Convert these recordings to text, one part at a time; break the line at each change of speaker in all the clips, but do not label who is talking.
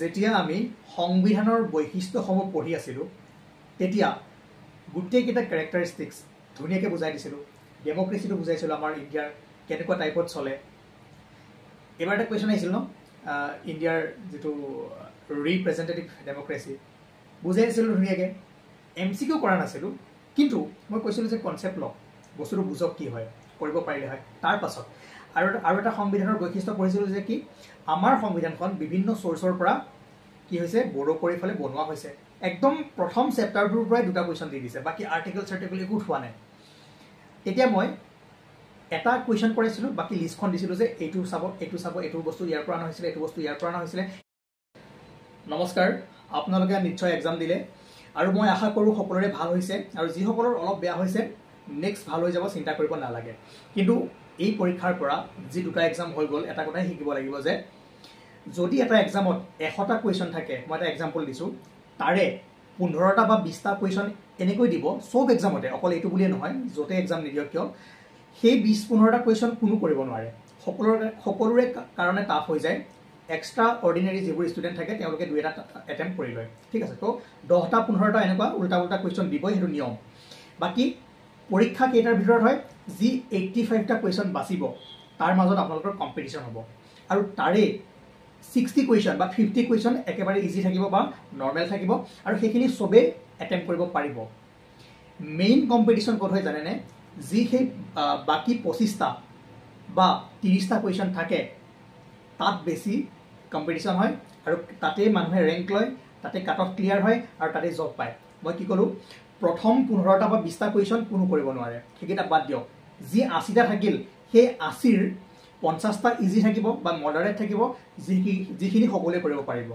যেতিয়া আমি সংবিধানৰ বৈশিষ্ট্যসমূহ পঢ়ি আছিলোঁ তেতিয়া গোটেইকেইটা কেৰেক্টাৰিষ্টিক্স ধুনীয়াকৈ বুজাই দিছিলোঁ ডেমক্ৰেচিটো বুজাইছিলোঁ আমাৰ ইণ্ডিয়াৰ কেনেকুৱা টাইপত চলে এবাৰ এটা কুৱেশ্যন আহিছিল ন ইণ্ডিয়াৰ যিটো ৰিপ্ৰেজেণ্টেটিভ ডেমক্ৰেচি বুজাই দিছিলোঁ ধুনীয়াকৈ MCQ কৰা নাছিলোঁ কিন্তু মই কৈছিলোঁ যে কনচেপ্ট লওক বস্তুটো বুজক কি হয় কৰিব পাৰিলে হয় তাৰ পাছত আৰু এটা সংবিধানৰ বৈশিষ্ট্য পঢ়িছিলোঁ যে কি আমাৰ সংবিধানখন বিভিন্ন চ'ৰ্চৰ পৰা কি হৈছে বড়ো কৰি ফালে বনোৱা হৈছে একদম প্ৰথম চেপ্টাৰটোৰ পৰাই দুটা কুৱেশ্যন দি দিছে বাকী আৰ্টিকেল একো হোৱা নাই এতিয়া মই এটা কুৱেশ্যন কৰিছিলোঁ বাকী লিষ্টখন দিছিলোঁ যে এইটো চাব এইটো বস্তু ইয়াৰ পৰা অনা হৈছিলে এইটো বস্তু ইয়াৰ পৰা অনা হৈছিলে নমস্কাৰ আপোনালোকে নিশ্চয় এক্সাম দিলে আৰু মই আশা কৰোঁ সকলোৰে ভাল হৈছে আৰু যিসকলৰ অলপ বেয়া হৈছে নেক্সট ভাল হৈ যাব চিন্তা কৰিব নালাগে কিন্তু এই পৰীক্ষাৰ পৰা যি দুটা এক্সাম হৈ গ'ল এটা কথাই শিকিব লাগিব যে যদি এটা এক্সামত 100টা কুৱেশ্যন থাকে মই এটা এক্সাম্পল দিছোঁ তাৰে 15টা বা 20টা কুৱেশ্যন এনেকৈ দিব সব এক্সামতে অকল এইটো বুলিয়ে নহয় য'তে এক্সাম নিদিয়ক কিয় সেই 20-15টা কুৱেশ্যন কোনো কৰিব নোৱাৰে সকলোৰে কাৰণে টাফ হৈ যায় এক্সট্ৰা অৰ্ডিনাৰী যিবোৰ ষ্টুডেণ্ট থাকে তেওঁলোকে 2-এটা এটেম্প কৰি লয় ঠিক আছে তো 10টা 15টা এনেকুৱা উল্টা কুৱেশ্যন দিবই সেইটো নিয়ম বাকী পৰীক্ষা কেইটাৰ ভিতৰত হয় যি 85টা কুৱেশ্যন বাচিব তাৰ মাজত আপোনালোকৰ কম্পিটিশ্যন হ'ব আৰু তাৰে 60 কুৱেশ্যন বা 50 কুৱেশ্যন একেবাৰে ইজি থাকিব বা নৰ্মেল থাকিব আৰু সেইখিনি চবেই এটেম্প কৰিব পাৰিব মেইন কম্পিটিশ্যন ক'ত হয় জানেনে যি সেই বাকী 25টা বা 30টা কুৱেশ্যন থাকে তাত বেছি কম্পিটিশ্যন হয় আৰু তাতে মানুহে ৰেংক লয় তাতে কাট অফ ক্লিয়াৰ হয় আৰু তাতে জব পায় মই কি ক'লোঁ প্ৰথম 15টা বা 20টা কুৱেশ্যন কোনো কৰিব নোৱাৰে সেইকেইটা বাদ দিয়ক যি 80টা থাকিল সেই 80ৰ 50টা ইজি থাকিব বা মডাৰেট থাকিব যিখিনি সকলোৱে কৰিব পাৰিব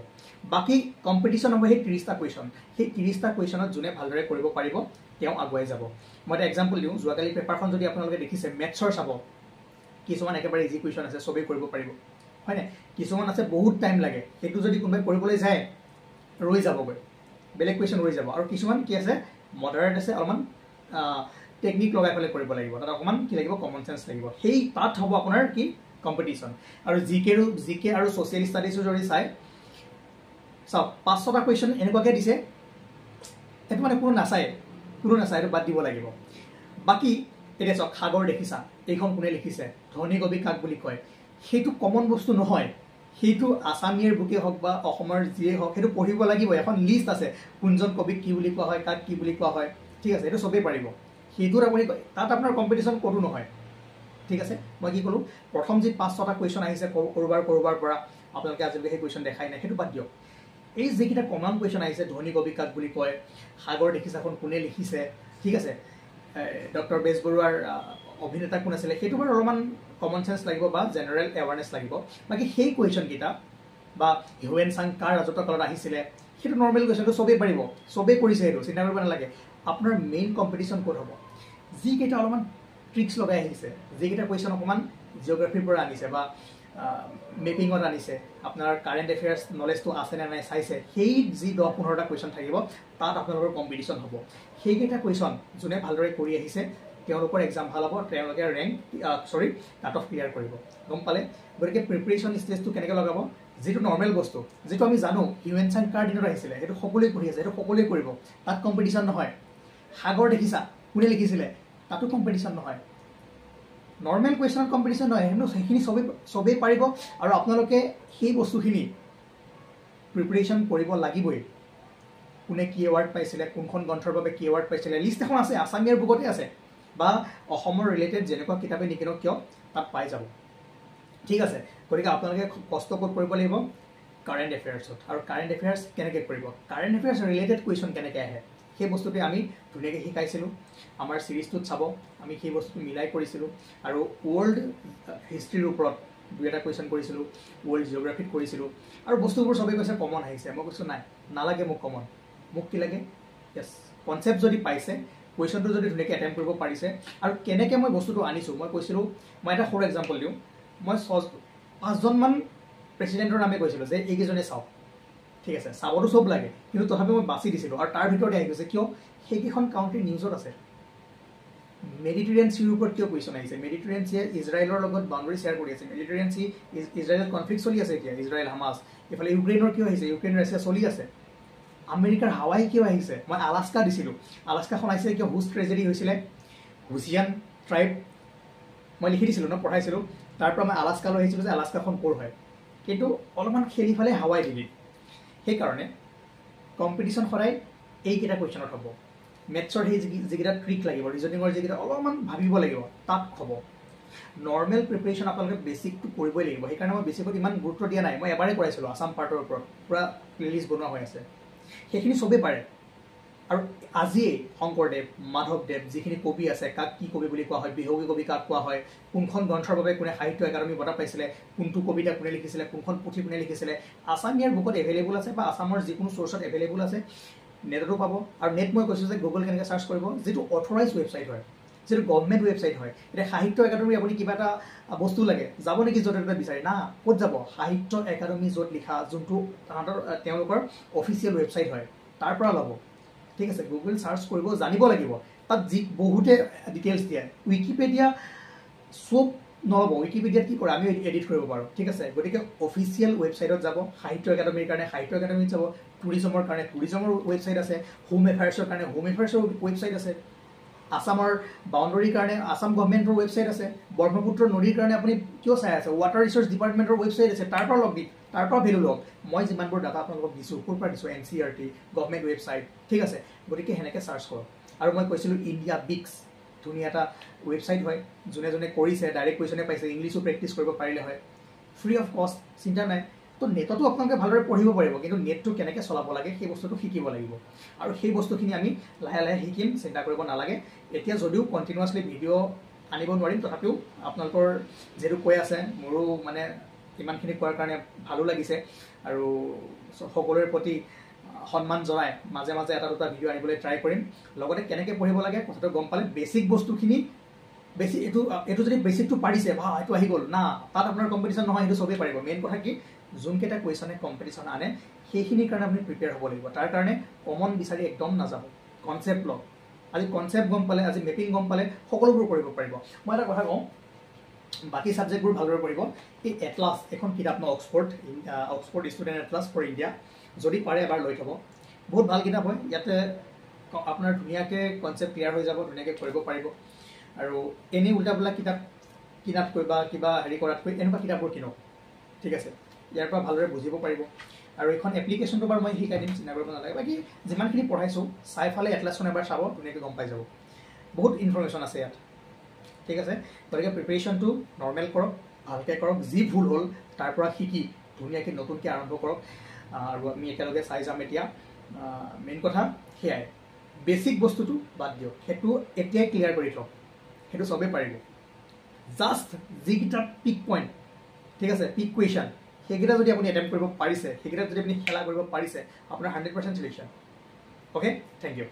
বাকী কম্পিটিশ্যন হ'ব সেই 30টা কুৱেশ্যন সেই 30টা কুৱেশ্যনত যোনে ভালদৰে কৰিব পাৰিব তেওঁ আগুৱাই যাব মই এটা এক্সাম্পল দিওঁ যোৱাকালি পেপাৰখন যদি আপোনালোকে দেখিছে মেথছৰ চাব কিছুমান একেবাৰে ইজি কুৱেশ্যন আছে চবেই কৰিব পাৰিব হয়নে কিছুমান আছে বহুত টাইম লাগে সেইটো যদি কোনোবাই কৰিবলৈ যায় ৰৈ যাবগৈ বেলেগ কুৱেশ্যন ৰৈ যাব আৰু কিছুমান কি আছে মডাৰেট আছে অলপমান টেকনিক লগাই পেলাই কৰিব লাগিব তাত অকণমান কি লাগিব কমন চেন্স লাগিব সেই তাত হ'ব আপোনাৰ কি কম্পিটিশ্যন আৰু জিকে আৰু ছ'চিয়েল ষ্টাডিজো যদি চাই চাওক 500টা কুৱেশ্যন এনেকুৱাকৈ দিছে সেইটো মানে কোনো নাচায় এইটো বাদ দিব লাগিব বাকী এতিয়া চাওক সাগৰ দেখিছা এইখন কোনে লিখিছে ধনী কবি কাক বুলি কয় সেইটো কমন বস্তু নহয় সেইটো আছামীৰ বুকে হওক বা অসমৰ যিয়ে হওক সেইটো পঢ়িব লাগিব এখন লিষ্ট আছে কোনজন কবিক কি বুলি কোৱা হয় কাক কি বুলি কোৱা হয় ঠিক আছে এইটো চবেই পাৰিব সেইটোত আপুনি তাত আপোনাৰ কম্পিটিশ্যন ক'তো নহয় ঠিক আছে মই কি ক'লোঁ প্ৰথম যি 5-6টা কুৱেশ্যন আহিছে ক'ৰবাৰ পৰা আপোনালোকে আজিলৈকে সেই কুৱেশ্যন দেখাই নাই সেইটো বাদ দিয়ক এই যিকেইটা কমন কুৱেশ্যন আহিছে ধনী কবি কাক বুলি কয় সাগৰ দেখিছাখন কোনে লিখিছে ঠিক আছে ডক্টৰ বেজবৰুৱাৰ অভিনেতা কোন আছিলে সেইটো বাৰু অলপমান কমন চেন্স লাগিব বা জেনেৰেল এৱাৰনেছ লাগিব বাকী সেই কুৱেশ্যনকেইটা বা হিউৱেন চাং কাৰ ৰাজত্ব কালত আহিছিলে সেইটো নৰ্মেল কুৱেশ্যনটো চবেই পাৰিব চবেই কৰিছে সেইটো চিন্তা কৰিব নালাগে আপোনাৰ মেইন কম্পিটিশ্যন ক'ত হ'ব যিকেইটা অলপমান ট্ৰিক্স লগাই আহিছে যিকেইটা কুৱেশ্যন অকণমান জিঅ'গ্ৰাফিৰ পৰা আনিছে বা মেপিঙত আনিছে আপোনাৰ কাৰেণ্ট এফেয়াৰ্ছ নলেজটো আছে নে নাই চাইছে সেই যি 10-15টা কুৱেশ্যন থাকিব তাত আপোনালোকৰ কম্পিটিশ্যন হ'ব সেইকেইটা কুৱেশ্যন যোনে ভালদৰে কৰি আহিছে তেওঁলোকৰ এক্সাম ভাল হ'ব তেওঁলোকে কাট অফ ক্লিয়াৰ কৰিব গম পালে গতিকে প্ৰিপেৰেশ্যন ষ্টেজটো কেনেকৈ লগাব যিটো নৰ্মেল বস্তু যিটো আমি জানো হিউৱেন চাং কাৰ দিনত আহিছিলে সেইটো সকলোৱে পঢ়ি আছে সেইটো সকলোৱে কৰিব তাত কম্পিটিশ্যন নহয় সাগৰ দেখিছা কোনে লিখিছিলে তাতো কম্পিটিশ্যন নহয় নৰ্মেল কুৱেশ্যনত কম্পিটিশ্যন নহয় সেইখিনি চবেই পাৰিব আৰু আপোনালোকে সেই বস্তুখিনি প্ৰিপেৰেশ্যন কৰিব লাগিবই কোনে কি এৱাৰ্ড পাইছিলে কোনখন গ্ৰন্থৰ বাবে কি এৱাৰ্ড পাইছিলে লিষ্ট এখন আছে আছামীয়াৰ বুকতে আছে বা অসমৰ ৰিলেটেড যেনেকুৱা কিতাপেই নিকিনক কিয় তাত পাই যাব ঠিক আছে গতিকে আপোনালোকে কষ্ট ক'ত কৰিব লাগিব কাৰেণ্ট এফেয়াৰ্ছত আৰু কাৰেণ্ট এফেয়াৰ্ছ কেনেকৈ কৰিব কাৰেণ্ট এফেয়াৰ্ছ ৰিলেটেড কুৱেশ্যন কেনেকৈ আহে সেই বস্তুটোৱে আমি ধুনীয়াকৈ শিকাইছিলোঁ আমাৰ চিৰিজটোত চাব আমি সেই বস্তুটো মিলাই কৰিছিলোঁ আৰু ৱৰ্ল্ড হিষ্ট্ৰীৰ ওপৰত 2-এটা কুৱেশ্যন কৰিছিলোঁ ৱৰ্ল্ড জিঅ'গ্ৰাফিত কৰিছিলোঁ আৰু বস্তুবোৰ চবেই কৈছে কমন আহিছে মই কৈছোঁ নাই নালাগে মোক কমন মোক কি লাগে য়েছ কনচেপ্ট যদি পাইছে কুৱেশ্যনটো যদি ধুনীয়াকৈ এটেম্প কৰিব পাৰিছে আৰু কেনেকৈ মই বস্তুটো আনিছোঁ মই কৈছিলোঁ মই এটা সৰু এক্সাম্পল দিওঁ মই 5জনমান প্ৰেচিডেণ্টৰ নামে কৈছিলোঁ যে এইকেইজনে চাওক ঠিক আছে চাবতো চব লাগে কিন্তু তথাপি মই বাছি দিছিলোঁ আৰু তাৰ ভিতৰতে আহি গৈছে কিয় সেইকেইখন কাউণ্ট্ৰি নিউজত আছে মেডিটেৰিয়ান চিৰ ওপৰত কিয় কুৱেশ্যন আহিছে মেডিটেৰিয়ান চিয়ে ইজৰাইলৰ লগত বাউণ্ডাৰী শ্বেয়াৰ কৰি আছে মেডিটেৰিয়ান চি ইজৰাইলত কনফ্লিক্ট চলি আছে এতিয়া ইজৰাইল হামাছ এইফালে ইউক্ৰেইনৰ কিয় আহিছে ইউক্ৰেইন ৰাছিয়া চলি আছে আমেৰিকাৰ হাৱাই কিয় আহিছে মই আলাস্কা দিছিলোঁ আলাস্কাখন আহিছিলে কিয় হুছ ট্ৰেজেডি হৈছিলে হুছিয়ান ট্ৰাইব মই লিখি দিছিলোঁ ন পঢ়াইছিলোঁ তাৰ পৰা মই আলাস্কালৈ আহিছিলোঁ যে আলাস্কাখন ক'ৰ হয় কিন্তু অলপমান খেলি ফালে হাৱাই দিলি সেইকাৰণে কম্পিটিশ্যন সদায় এইকেইটা কুৱেশ্যনত হ'ব মেথছৰ সেই যিকেইটা ট্ৰিক লাগিব ৰিজনিঙৰ যিকেইটা অলপমান ভাবিব লাগিব তাত হ'ব নৰ্মেল প্ৰিপেৰেশ্যন আপোনালোকে বেছিকটো কৰিবই লাগিব সেইকাৰণে মই বেছিকত ইমান গুৰুত্ব দিয়া নাই মই এবাৰেই কৰাইছিলোঁ আছাম পাৰ্টৰ ওপৰত পূৰা প্লেলিষ্ট বনোৱা হৈ আছে সেইখিনি চবেই পাৰে আৰু আজিয়ে শংকৰদেৱ মাধৱদেৱ যিখিনি কবি আছে কাক কি কবি বুলি কোৱা হয় বিহগী কবি কাক কোৱা হয় কোনখন গ্ৰন্থৰ বাবে কোনে সাহিত্য একাডেমী বঁটা পাইছিলে কোনটো কবিতা কোনে লিখিছিলে কোনখন পুথি কোনে লিখিছিলে আছামীয়াৰ বুকত এভেইলেবল আছে বা আছামৰ যিকোনো চ'ৰ্চত এভেইলেবল আছে নেটতো পাব আৰু নেট মই কৈছোঁ যে গুগল কেনেকৈ চাৰ্চ কৰিব যিটো অথৰাইজ ৱেবছাইট হয় যিটো গভৰ্ণমেণ্ট ৱেবছাইট হয় এতিয়া সাহিত্য একাডেমী আপুনি কিবা এটা বস্তু লাগে যাব নেকি য'তে ত'তে বিচাৰি না ক'ত যাব সাহিত্য একাডেমী য'ত লিখা যোনটো তাহাঁতৰ তেওঁলোকৰ অফিচিয়েল ৱেবছাইট হয় তাৰ পৰা ল'ব ঠিক আছে গুগল চাৰ্চ কৰিব জানিব লাগিব তাত যি বহুতে ডিটেইলছ দিয়ে উইকিপিডিয়া চব নহ'ব উইকিপিডিয়াত কি কৰে আমি এডিট কৰিব পাৰোঁ ঠিক আছে গতিকে অফিচিয়েল ৱেবছাইটত যাব সাহিত্য একাডেমীৰ কাৰণে সাহিত্য একাডেমীত যাব টুৰিজমৰ কাৰণে টুৰিজমৰ ৱেবছাইট আছে হোম এফেয়াৰ্ছৰ কাৰণে হোম এফেয়াৰ্ছৰ ৱেবছাইট আছে আছামৰ বাউণ্ডাৰীৰ কাৰণে আছাম গভৰ্ণমেণ্টৰ ৱেবছাইট আছে ব্ৰহ্মপুত্ৰ নদীৰ কাৰণে আপুনি কিয় চাই আছে ৱাটাৰ ৰিচোৰ্চ ডিপাৰ্টমেণ্টৰ ৱেবছাইট আছে তাৰ পৰা লগ দি তাৰ পৰা ভেলু লওক মই যিমানবোৰ ডাটা আপোনালোকক দিছোঁ ক'ৰ পৰা দিছোঁ NCERT গভৰ্ণমেণ্ট ৱেবছাইট ঠিক আছে গতিকে সেনেকৈ চাৰ্চ কৰক আৰু মই কৈছিলোঁ ইণ্ডিয়া বিক্স ধুনীয়া এটা ৱেবছাইট হয় যোনে যোনে কৰিছে ডাইৰেক্ট কুৱেশ্যনে পাইছে ইংলিছো প্ৰেক্টিছ কৰিব পাৰিলে হয় ফ্ৰী অফ কষ্ট চিন্তা নাই তো নেটতো আপোনালোকে ভালদৰে পঢ়িব পাৰিব কিন্তু নেটটো কেনেকৈ চলাব লাগে সেই বস্তুটো শিকিব লাগিব আৰু সেই বস্তুখিনি আমি লাহে লাহে শিকিম চিন্তা কৰিব নালাগে এতিয়া যদিও কণ্টিনিউৱাছলি ভিডিঅ' আনিব নোৱাৰিম তথাপিও আপোনালোকৰ যিহেতু কৈ আছে মোৰো মানে ইমানখিনি কোৱাৰ কাৰণে ভালো লাগিছে আৰু সকলোৰে প্ৰতি সন্মান জনাই মাজে মাজে এটা দুটা ভিডিঅ' আনিবলৈ ট্ৰাই কৰিম লগতে কেনেকৈ পঢ়িব লাগে কথাটো গম পালে বেছিক বস্তুখিনি বেছি এইটো যদি বেছিকটো পাৰিছে ভা এইটো আহি গ'ল না তাত আপোনাৰ কম্পিটিশ্যন নহয় সেইটো চবেই পাৰিব মেইন কথা কি যোনকেইটা কুৱেশ্যনে কম্পিটিশ্যন আনে সেইখিনিৰ কাৰণে আপুনি প্ৰিপেয়াৰ হ'ব লাগিব তাৰ কাৰণে কমন বিচাৰি একদম নাযাব কনচেপ্ট লওক আজি কনচেপ্ট গম পালে আজি মেপিং গম পালে সকলোবোৰ কৰিব পাৰিব মই এটা কথা কওঁ বাকী ছাবজেক্টবোৰ ভালদৰে পঢ়িব এই এটলাছ এখন কিতাপ ন Oxford student atlas for India যদি পাৰে এবাৰ লৈ থ'ব বহুত ভাল কিতাপ হয় ইয়াতে আপোনাৰ ধুনীয়াকৈ কনচেপ্ট ক্লিয়াৰ হৈ যাব ধুনীয়াকৈ কৰিব পাৰিব আৰু এনেই উল্টা পুল্টা কিতাপ কিনাতকৈ বা কিবা হেৰি কৰাতকৈ এনেকুৱা কিতাপবোৰ কিনক ঠিক আছে ইয়াৰ পৰা ভালদৰে বুজিব পাৰিব আৰু এইখন এপ্লিকেশ্যনটো বাৰু মই শিকাই দিম চিন্তা কৰিব নালাগে বাকী যিমানখিনি পঢ়াইছোঁ চাই ফালে এটলাছখন এবাৰ চাব ধুনীয়াকৈ গম পাই যাব বহুত ইনফৰ্মেশ্যন আছে ইয়াত ঠিক আছে গতিকে প্ৰিপেৰেশ্যনটো নৰ্মেল কৰক ভালকৈ কৰক যি ভুল হ'ল তাৰ পৰা শিকি ধুনীয়াকৈ নতুনকৈ আৰম্ভ কৰক আৰু আমি একেলগে চাই যাম এতিয়া মেইন কথা সেয়াই বেছিক বস্তুটো বাদ দিয়ক সেইটো এতিয়াই ক্লিয়াৰ কৰি থওক সেইটো চবেই পাৰিব জাষ্ট যিকেইটা পিক পইণ্ট ঠিক আছে পিক কুৱেশ্যন সেইকেইটা যদি আপুনি এটেম্প কৰিব পাৰিছে সেইকেইটা যদি আপুনি খেলা কৰিব পাৰিছে আপোনাৰ 100% চিলেকশ্যন অ'কে থেংক ইউ